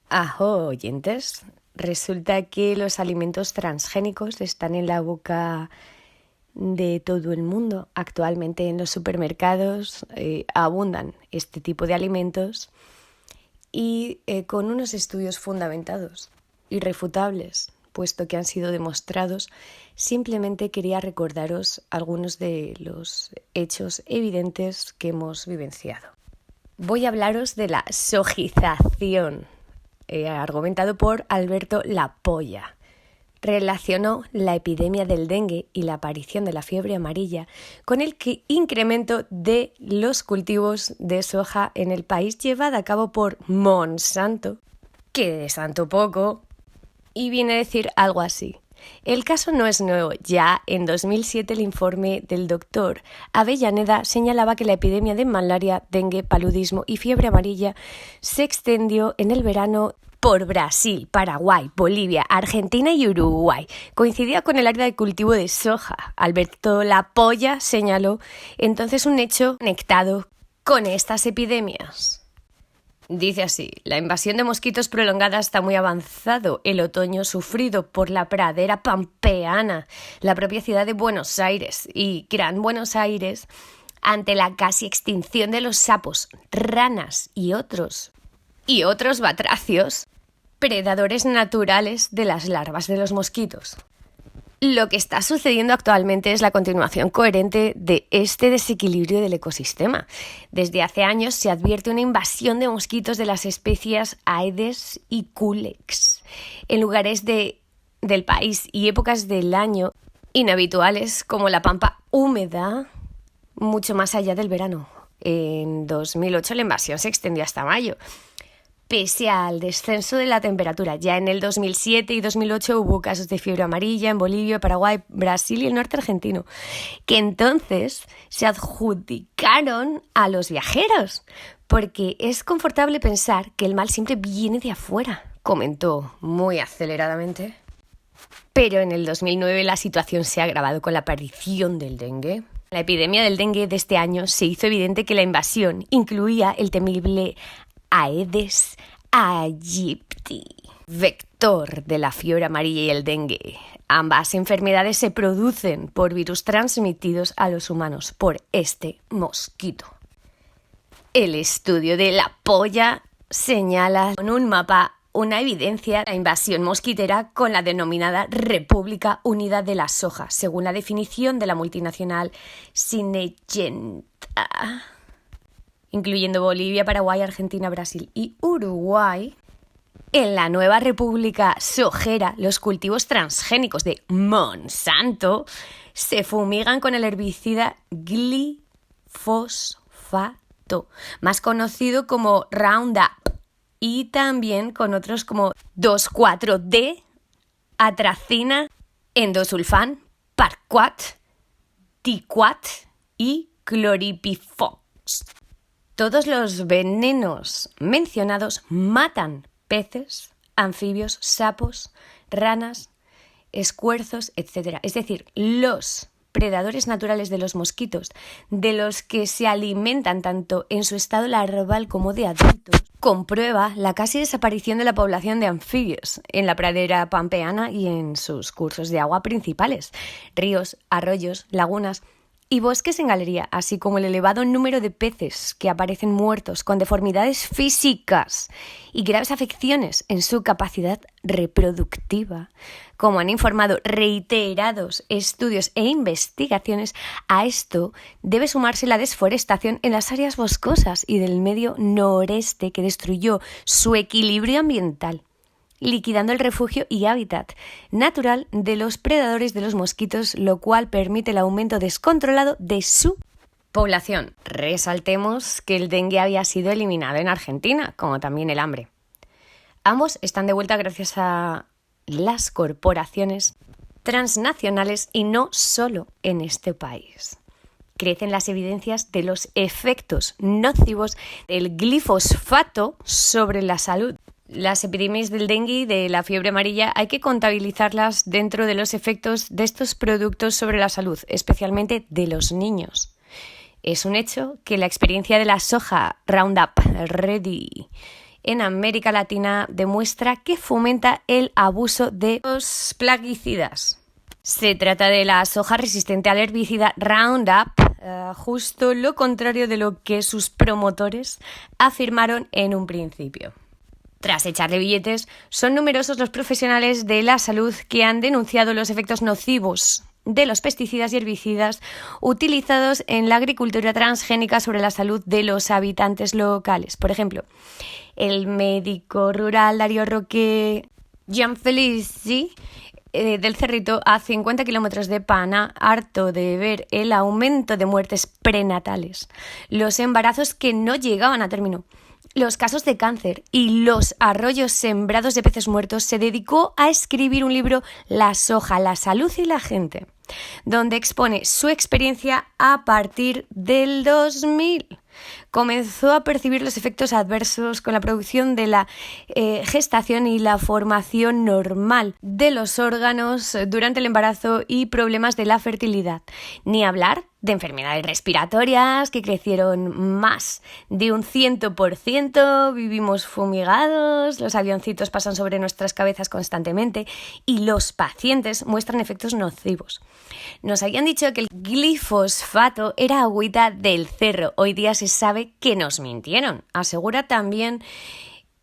Ajo, oyentes. Resulta que los alimentos transgénicos están en la boca de todo el mundo. Actualmente en los supermercados abundan este tipo de alimentos y con unos estudios fundamentados, irrefutables, puesto que han sido demostrados. Simplemente quería recordaros algunos de los hechos evidentes que hemos vivenciado. Voy a hablaros de la sojización, argumentado por Alberto Lapolla. Relacionó la epidemia del dengue y la aparición de la fiebre amarilla con el incremento de los cultivos de soja en el país llevada a cabo por Monsanto, que de santo poco, y viene a decir algo así. El caso no es nuevo. Ya en 2007 el informe del doctor Avellaneda señalaba que la epidemia de malaria, dengue, paludismo y fiebre amarilla se extendió en el verano por Brasil, Paraguay, Bolivia, Argentina y Uruguay. Coincidía con el área de cultivo de soja. Alberto Lapolla señaló entonces un hecho conectado con estas epidemias. Dice así: la invasión de mosquitos prolongada está muy avanzado. El otoño sufrido por la pradera pampeana, la propia ciudad de Buenos Aires y Gran Buenos Aires, ante la casi extinción de los sapos, ranas y otros batracios, predadores naturales de las larvas de los mosquitos. Lo que está sucediendo actualmente es la continuación coherente de este desequilibrio del ecosistema. Desde hace años se advierte una invasión de mosquitos de las especies Aedes y Culex en lugares del país y épocas del año inhabituales, como la pampa húmeda, mucho más allá del verano. En 2008 la invasión se extendió hasta mayo. Pese al descenso de la temperatura, ya en el 2007 y 2008 hubo casos de fiebre amarilla en Bolivia, Paraguay, Brasil y el norte argentino, que entonces se adjudicaron a los viajeros, porque es confortable pensar que el mal siempre viene de afuera, comentó muy aceleradamente. Pero en el 2009 la situación se ha agravado con la aparición del dengue. La epidemia del dengue de este año se hizo evidente que la invasión incluía el temible Aedes aegypti, vector de la fiebre amarilla y el dengue. Ambas enfermedades se producen por virus transmitidos a los humanos por este mosquito. El estudio de Lapolla señala con un mapa una evidencia de la invasión mosquitera con la denominada República Unida de la Soja, según la definición de la multinacional Syngenta, incluyendo Bolivia, Paraguay, Argentina, Brasil y Uruguay. En la nueva República Sojera, los cultivos transgénicos de Monsanto se fumigan con el herbicida glifosato, más conocido como Roundup, y también con otros como 2,4-D, atracina, endosulfán, paraquat, diquat y cloripifox. Todos los venenos mencionados matan peces, anfibios, sapos, ranas, escuerzos, etc. Es decir, los predadores naturales de los mosquitos, de los que se alimentan tanto en su estado larval como de adultos, comprueba la casi desaparición de la población de anfibios en la pradera pampeana y en sus cursos de agua principales, ríos, arroyos, lagunas y bosques en galería, así como el elevado número de peces que aparecen muertos con deformidades físicas y graves afecciones en su capacidad reproductiva. Como han informado reiterados estudios e investigaciones, a esto debe sumarse la desforestación en las áreas boscosas y del medio noreste, que destruyó su equilibrio ambiental, liquidando el refugio y hábitat natural de los predadores de los mosquitos, lo cual permite el aumento descontrolado de su población. Resaltemos que el dengue había sido eliminado en Argentina, como también el hambre. Ambos están de vuelta gracias a las corporaciones transnacionales y no solo en este país. Crecen las evidencias de los efectos nocivos del glifosato sobre la salud. Las epidemias del dengue y de la fiebre amarilla hay que contabilizarlas dentro de los efectos de estos productos sobre la salud, especialmente de los niños. Es un hecho que la experiencia de la soja Roundup Ready en América Latina demuestra que fomenta el abuso de los plaguicidas. Se trata de la soja resistente al herbicida Roundup, justo lo contrario de lo que sus promotores afirmaron en un principio. Tras echarle billetes, son numerosos los profesionales de la salud que han denunciado los efectos nocivos de los pesticidas y herbicidas utilizados en la agricultura transgénica sobre la salud de los habitantes locales. Por ejemplo, el médico rural Darío Roque Gianfelici del Cerrito, a 50 kilómetros de Pana, harto de ver el aumento de muertes prenatales, los embarazos que no llegaban a término, los casos de cáncer y los arroyos sembrados de peces muertos, se dedicó a escribir un libro, La soja, la salud y la gente, donde expone su experiencia a partir del 2000. Comenzó a percibir los efectos adversos con la producción de la gestación y la formación normal de los órganos durante el embarazo y problemas de la fertilidad. Ni hablar de enfermedades respiratorias que crecieron más de un 100%, vivimos fumigados, los avioncitos pasan sobre nuestras cabezas constantemente y los pacientes muestran efectos nocivos. Nos habían dicho que el glifosfato era agüita del cerro. Hoy día se sabe que nos mintieron. Asegura también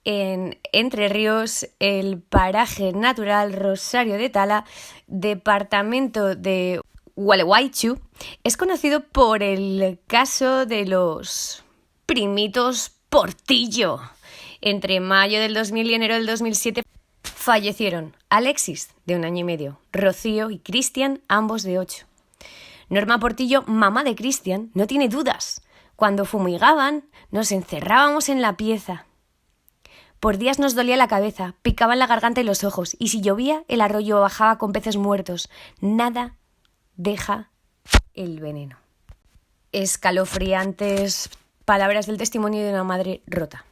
en Entre Ríos el paraje natural Rosario de Tala, departamento de Gualeguaychú, es conocido por el caso de los primitos Portillo. Entre mayo del 2000 y enero del 2007 fallecieron Alexis, de 1 año y medio, Rocío y Cristian, ambos de 8. Norma Portillo, mamá de Cristian, no tiene dudas. Cuando fumigaban, nos encerrábamos en la pieza. Por días nos dolía la cabeza, picaban la garganta y los ojos, y si llovía, el arroyo bajaba con peces muertos. Nada deja el veneno. Escalofriantes palabras del testimonio de una madre rota.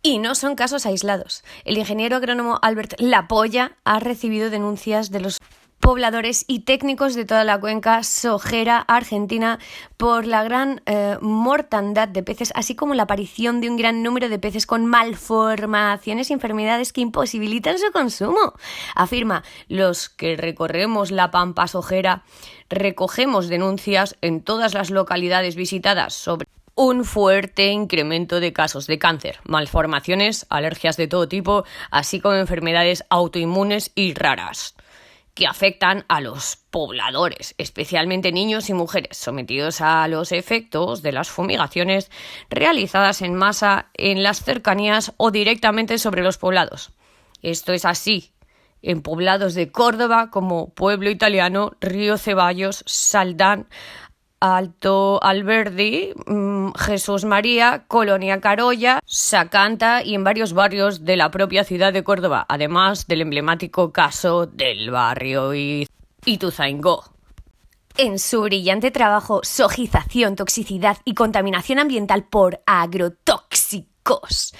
Y no son casos aislados. El ingeniero agrónomo Albert Lapolla ha recibido denuncias de los pobladores y técnicos de toda la cuenca sojera argentina por la gran mortandad de peces, así como la aparición de un gran número de peces con malformaciones y enfermedades que imposibilitan su consumo. Afirma: los que recorremos la pampa sojera recogemos denuncias en todas las localidades visitadas sobre un fuerte incremento de casos de cáncer, malformaciones, alergias de todo tipo, así como enfermedades autoinmunes y raras, que afectan a los pobladores, especialmente niños y mujeres, sometidos a los efectos de las fumigaciones realizadas en masa en las cercanías o directamente sobre los poblados. Esto es así en poblados de Córdoba como Pueblo Italiano, Río Ceballos, Saldán, Alto Alberdi, Jesús María, Colonia Carolla, Sacanta y en varios barrios de la propia ciudad de Córdoba, además del emblemático caso del barrio Ituzaingó. En su brillante trabajo Sojización, toxicidad y contaminación ambiental por agrotóxicos,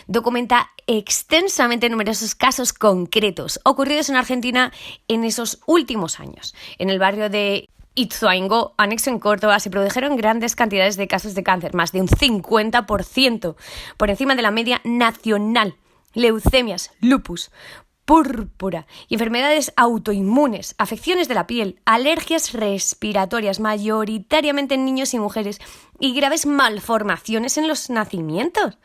documenta extensamente numerosos casos concretos ocurridos en Argentina en esos últimos años. En el barrio de Ituzaingó, anexo en Córdoba, se produjeron grandes cantidades de casos de cáncer, más de un 50%, por encima de la media nacional. Leucemias, lupus, púrpura y enfermedades autoinmunes, afecciones de la piel, alergias respiratorias, mayoritariamente en niños y mujeres, y graves malformaciones en los nacimientos.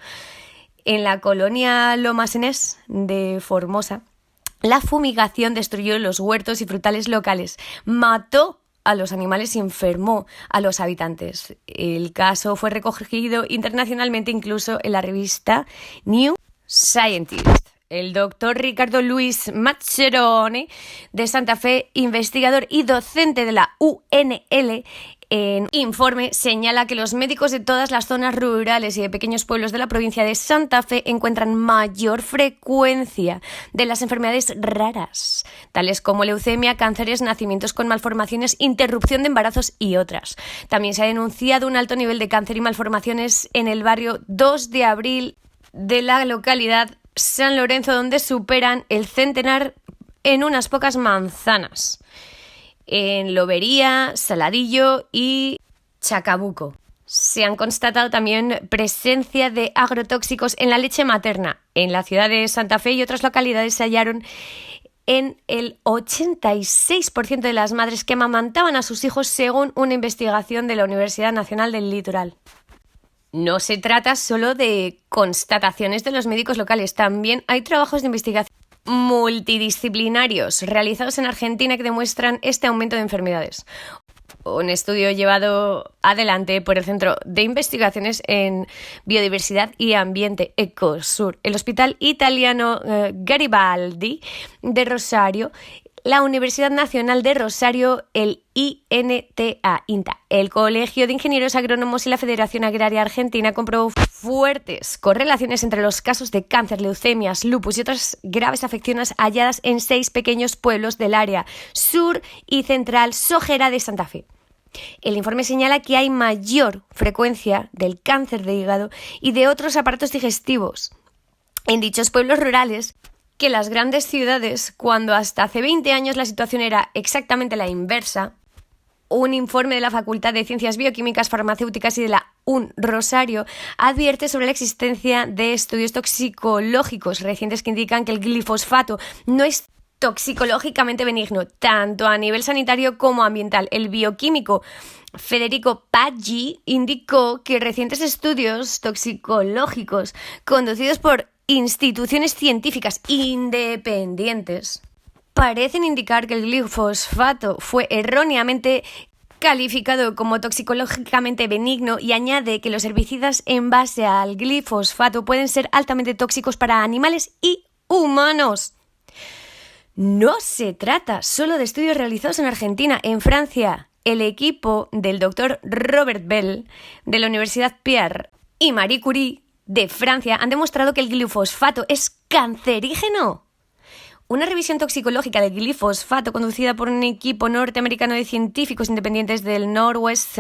En la colonia Lomasenés de Formosa, la fumigación destruyó los huertos y frutales locales, mató a los animales y enfermó a los habitantes. El caso fue recogido internacionalmente incluso en la revista New Scientist. El doctor Ricardo Luis Maccherone, de Santa Fe, investigador y docente de la UNL, en informe señala que los médicos de todas las zonas rurales y de pequeños pueblos de la provincia de Santa Fe encuentran mayor frecuencia de las enfermedades raras, tales como leucemia, cánceres, nacimientos con malformaciones, interrupción de embarazos y otras. También se ha denunciado un alto nivel de cáncer y malformaciones en el barrio 2 de Abril de la localidad San Lorenzo, donde superan el centenar en unas pocas manzanas. En Lobería, Saladillo y Chacabuco. Se han constatado también presencia de agrotóxicos en la leche materna. En la ciudad de Santa Fe y otras localidades se hallaron en el 86% de las madres que amamantaban a sus hijos, según una investigación de la Universidad Nacional del Litoral. No se trata solo de constataciones de los médicos locales, también hay trabajos de investigación multidisciplinarios realizados en Argentina que demuestran este aumento de enfermedades. Un estudio llevado adelante por el Centro de Investigaciones en Biodiversidad y Ambiente Ecosur, el Hospital Italiano Garibaldi de Rosario, la Universidad Nacional de Rosario, el INTA, el Colegio de Ingenieros Agrónomos y la Federación Agraria Argentina comprobó fuertes correlaciones entre los casos de cáncer, leucemias, lupus y otras graves afecciones halladas en 6 pequeños pueblos del área sur y central sojera de Santa Fe. El informe señala que hay mayor frecuencia del cáncer de hígado y de otros aparatos digestivos en dichos pueblos rurales que las grandes ciudades, cuando hasta hace 20 años la situación era exactamente la inversa. Un informe de la Facultad de Ciencias Bioquímicas, Farmacéuticas y de la UN Rosario advierte sobre la existencia de estudios toxicológicos recientes que indican que el glifosfato no es toxicológicamente benigno, tanto a nivel sanitario como ambiental. El bioquímico Federico Paggi indicó que recientes estudios toxicológicos conducidos por instituciones científicas independientes parecen indicar que el glifosfato fue erróneamente calificado como toxicológicamente benigno, y añade que los herbicidas en base al glifosfato pueden ser altamente tóxicos para animales y humanos. No se trata solo de estudios realizados en Argentina. En Francia, el equipo del doctor Robert Bell de la Universidad Pierre y Marie Curie de Francia han demostrado que el glifosfato es cancerígeno. Una revisión toxicológica del glifosfato conducida por un equipo norteamericano de científicos independientes del Northwest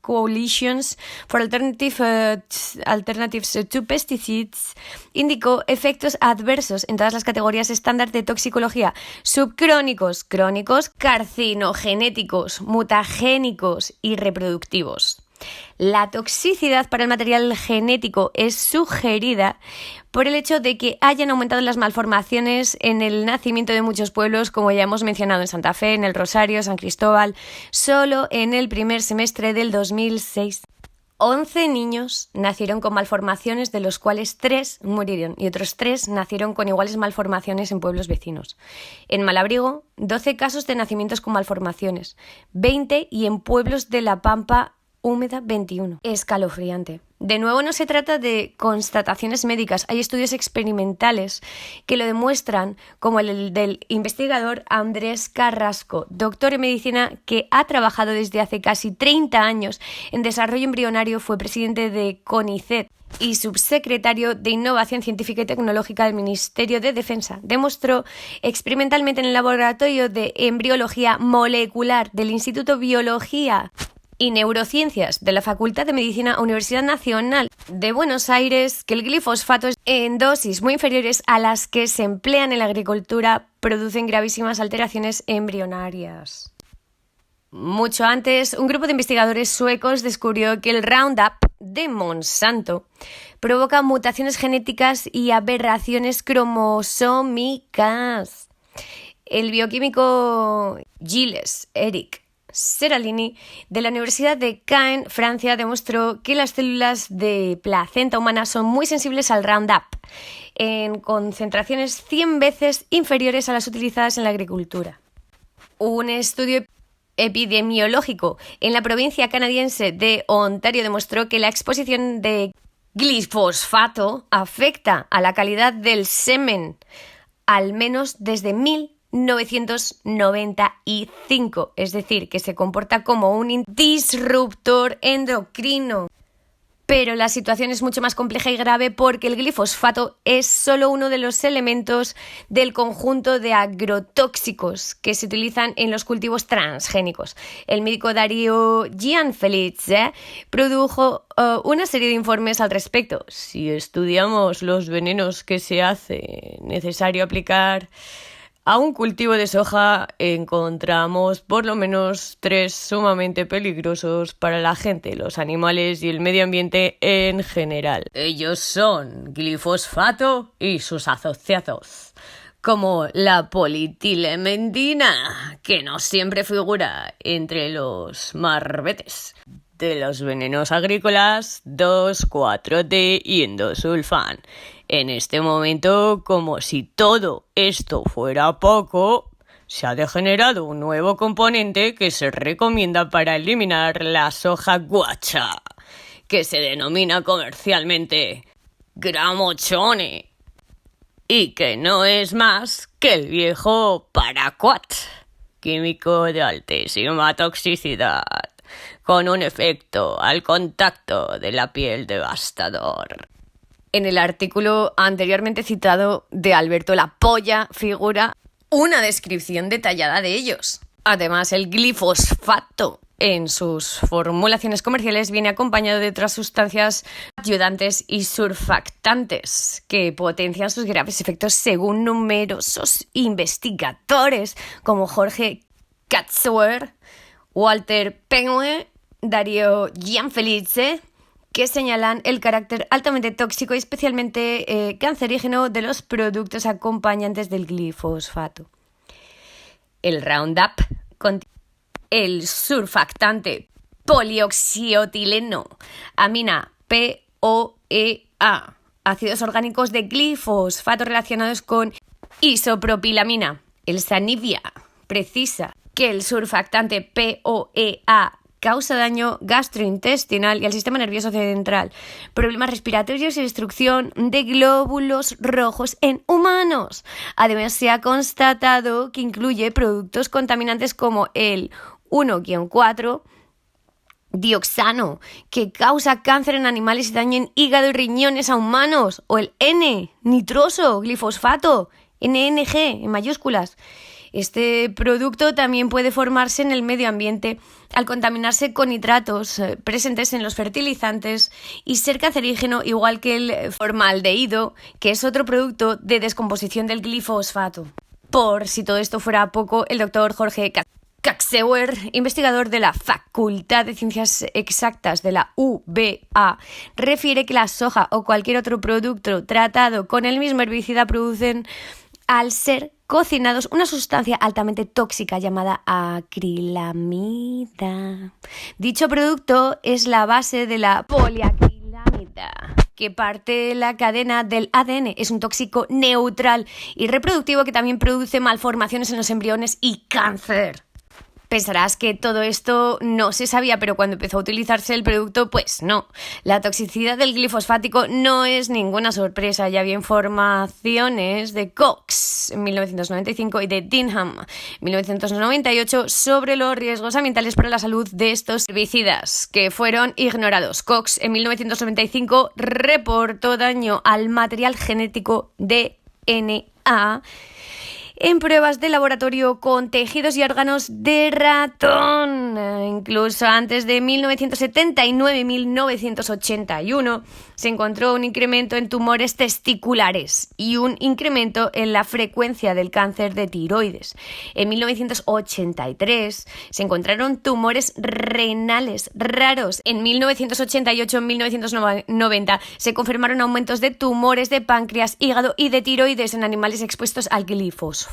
Coalitions for Alternatives to Pesticides indicó efectos adversos en todas las categorías estándar de toxicología: subcrónicos, crónicos, carcinogenéticos, mutagénicos y reproductivos. La toxicidad para el material genético es sugerida por el hecho de que hayan aumentado las malformaciones en el nacimiento de muchos pueblos, como ya hemos mencionado en Santa Fe, en el Rosario, San Cristóbal. Solo en el primer semestre del 2006, 11 niños nacieron con malformaciones, de los cuales 3 murieron y otros 3 nacieron con iguales malformaciones en pueblos vecinos. En Malabrigo, 12 casos de nacimientos con malformaciones, 20, y en pueblos de La Pampa húmeda 21. Escalofriante. De nuevo, no se trata de constataciones médicas. Hay estudios experimentales que lo demuestran, como el del investigador Andrés Carrasco, doctor en medicina que ha trabajado desde hace casi 30 años en desarrollo embrionario, fue presidente de CONICET y subsecretario de Innovación Científica y Tecnológica del Ministerio de Defensa. Demostró experimentalmente en el laboratorio de embriología molecular del Instituto Biología y Neurociencias de la Facultad de Medicina, Universidad Nacional de Buenos Aires, que el glifosfato en dosis muy inferiores a las que se emplean en la agricultura producen gravísimas alteraciones embrionarias. Mucho antes, un grupo de investigadores suecos descubrió que el Roundup de Monsanto provoca mutaciones genéticas y aberraciones cromosómicas. El bioquímico Gilles Eric Seralini de la Universidad de Caen, Francia, demostró que las células de placenta humana son muy sensibles al Roundup, en concentraciones 100 veces inferiores a las utilizadas en la agricultura. Un estudio epidemiológico en la provincia canadiense de Ontario demostró que la exposición de glifosfato afecta a la calidad del semen, al menos desde 1995, es decir, que se comporta como un disruptor endocrino. Pero la situación es mucho más compleja y grave porque el glifosfato es solo uno de los elementos del conjunto de agrotóxicos que se utilizan en los cultivos transgénicos. El médico Dario Gianfelice produjo una serie de informes al respecto. Si estudiamos los venenos que se hace necesario aplicar a un cultivo de soja encontramos por lo menos 3 sumamente peligrosos para la gente, los animales y el medio ambiente en general. Ellos son glifosfato y sus asociados, como la politilemendina, que no siempre figura entre los marbetes de los venenos agrícolas 2,4-D y endosulfán. En este momento, como si todo esto fuera poco, se ha degenerado un nuevo componente que se recomienda para eliminar la soja guacha, que se denomina comercialmente gramochone, y que no es más que el viejo paraquat, químico de altísima toxicidad, con un efecto al contacto de la piel devastador. En el artículo anteriormente citado de Alberto La Polla figura una descripción detallada de ellos. Además, el glifosfato en sus formulaciones comerciales viene acompañado de otras sustancias ayudantes y surfactantes que potencian sus graves efectos según numerosos investigadores como Jorge Katzauer, Walter Pengue, Dario Gianfelice, que señalan el carácter altamente tóxico y especialmente cancerígeno de los productos acompañantes del glifosfato. El Roundup contiene el surfactante polioxiotileno, amina POEA, ácidos orgánicos de glifosfato relacionados con isopropilamina. El Sanivia precisa que el surfactante POEA causa daño gastrointestinal y al sistema nervioso central, problemas respiratorios y destrucción de glóbulos rojos en humanos. Además, se ha constatado que incluye productos contaminantes como el 1-4 dioxano, que causa cáncer en animales y daña en hígado y riñones a humanos, o el N-nitroso glifosfato, NNG en mayúsculas. Este producto también puede formarse en el medio ambiente al contaminarse con nitratos presentes en los fertilizantes y ser cancerígeno, igual que el formaldehído, que es otro producto de descomposición del glifosfato. Por si todo esto fuera poco, el doctor Jorge Katzauer, investigador de la Facultad de Ciencias Exactas de la UBA, refiere que la soja o cualquier otro producto tratado con el mismo herbicida producen, al ser cocinados, una sustancia altamente tóxica llamada acrilamida. Dicho producto es la base de la poliacrilamida, que parte la cadena del ADN. Es un tóxico neutral y reproductivo que también produce malformaciones en los embriones y cáncer. Pensarás que todo esto no se sabía, pero cuando empezó a utilizarse el producto, pues no. La toxicidad del glifosfático no es ninguna sorpresa. Ya había informaciones de Cox en 1995 y de Denham en 1998 sobre los riesgos ambientales para la salud de estos herbicidas, que fueron ignorados. Cox en 1995 reportó daño al material genético DNA en pruebas de laboratorio con tejidos y órganos de ratón. Incluso antes de 1979 y 1981 se encontró un incremento en tumores testiculares y un incremento en la frecuencia del cáncer de tiroides. En 1983 se encontraron tumores renales raros. En 1988 y 1990 se confirmaron aumentos de tumores de páncreas, hígado y de tiroides en animales expuestos al glifosfato.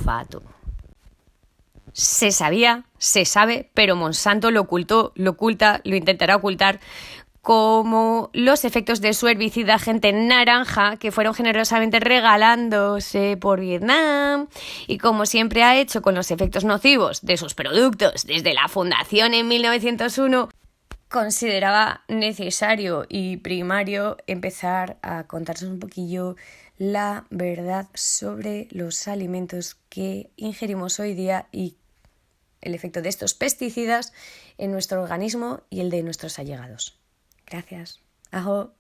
Se sabía, se sabe, pero Monsanto lo ocultó, lo oculta, lo intentará ocultar, como los efectos de su herbicida Agente Naranja, que fueron generosamente regalándose por Vietnam, y como siempre ha hecho con los efectos nocivos de sus productos desde la fundación en 1901, consideraba necesario y primario empezar a contarnos un poquillo la verdad sobre los alimentos que ingerimos hoy día y el efecto de estos pesticidas en nuestro organismo y el de nuestros allegados. Gracias. Ajo.